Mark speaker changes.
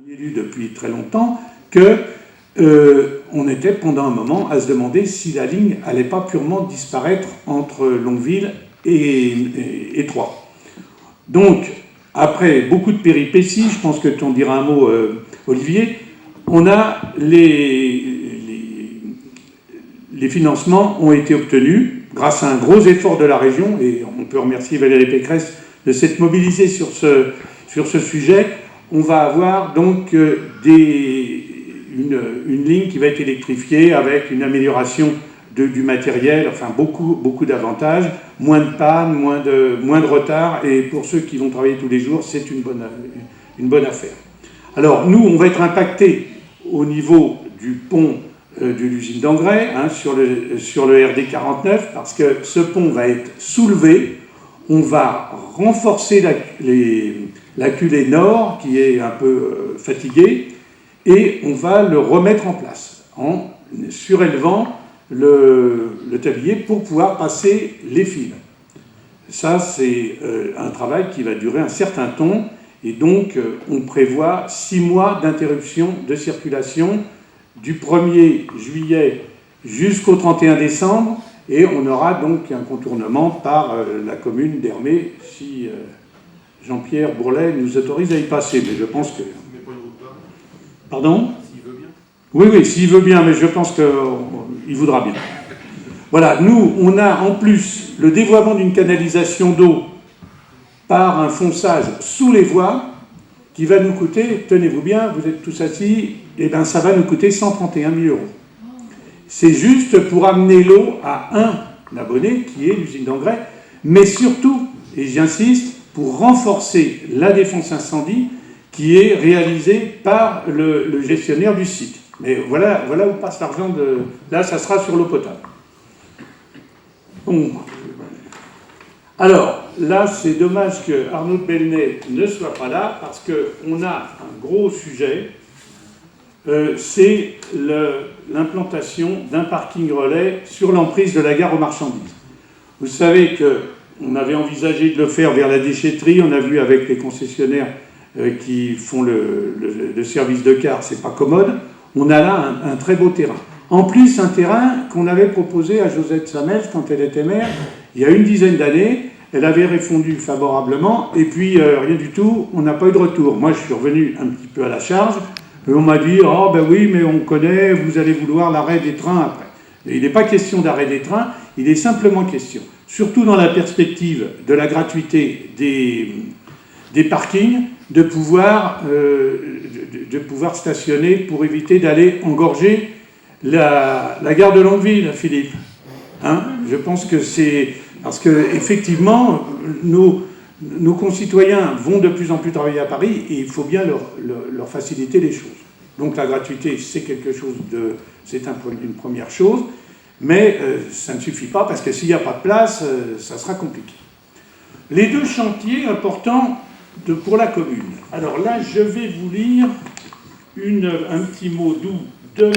Speaker 1: élu depuis très longtemps, que on était pendant un moment à se demander si la ligne n'allait pas purement disparaître entre Longueville et Troyes. Donc, après beaucoup de péripéties, je pense que tu en diras un mot, Olivier, on a les financements ont été obtenus grâce à un gros effort de la région, et on peut remercier Valérie Pécresse de s'être mobilisée sur ce sujet. On va avoir donc une ligne qui va être électrifiée avec une amélioration du matériel, enfin beaucoup d'avantages, moins de panne, moins de retard, et pour ceux qui vont travailler tous les jours, c'est une bonne affaire. Alors nous, on va être impactés au niveau du pont de l'usine d'engrais, sur le RD 49, parce que ce pont va être soulevé, on va renforcer la culée nord, qui est un peu fatiguée, et on va le remettre en place, en surélevant le tablier pour pouvoir passer les fils. Ça, c'est un travail qui va durer un certain temps, et donc on prévoit 6 mois d'interruption de circulation du 1er juillet jusqu'au 31 décembre, et on aura donc un contournement par la commune d'Hermé, si Jean-Pierre Bourlet nous autorise à y passer, mais je pense que... Pardon ? S'il veut bien. Oui, s'il veut bien, mais je pense qu'il voudra bien. Voilà, nous, on a en plus le dévoiement d'une canalisation d'eau par un fonçage sous les voies qui va nous coûter, tenez-vous bien, vous êtes tous assis, et bien ça va nous coûter 131 000 €. C'est juste pour amener l'eau à un abonné, qui est l'usine d'engrais, mais surtout, et j'insiste, pour renforcer la défense incendie qui est réalisée par le gestionnaire du site. Mais voilà où passe l'argent de... Là, ça sera sur l'eau potable. Bon. Alors, là, c'est dommage que Arnaud de Bellnay ne soit pas là, parce qu'on a un gros sujet, c'est l'implantation d'un parking relais sur l'emprise de la gare aux marchandises. Vous savez qu'on avait envisagé de le faire vers la déchetterie, on a vu avec les concessionnaires qui font le service de car, c'est pas commode. On a là un très beau terrain. En plus, un terrain qu'on avait proposé à Josette Samels quand elle était maire, il y a une dizaine d'années. Elle avait répondu favorablement, et puis rien du tout, on n'a pas eu de retour. Moi, je suis revenu un petit peu à la charge, et on m'a dit « Oh ben oui, mais on connaît, vous allez vouloir l'arrêt des trains après ». Il n'est pas question d'arrêt des trains, il est simplement question, surtout dans la perspective de la gratuité des parkings, de pouvoir stationner pour éviter d'aller engorger la gare de Longueville, Philippe. Je pense que c'est... Parce qu'effectivement, nos concitoyens vont de plus en plus travailler à Paris, et il faut bien leur faciliter les choses. Donc la gratuité, c'est quelque chose c'est une première chose, mais ça ne suffit pas, parce que s'il n'y a pas de place, ça sera compliqué. Les 2 chantiers importants pour la commune. Alors là, je vais vous lire un petit mot doux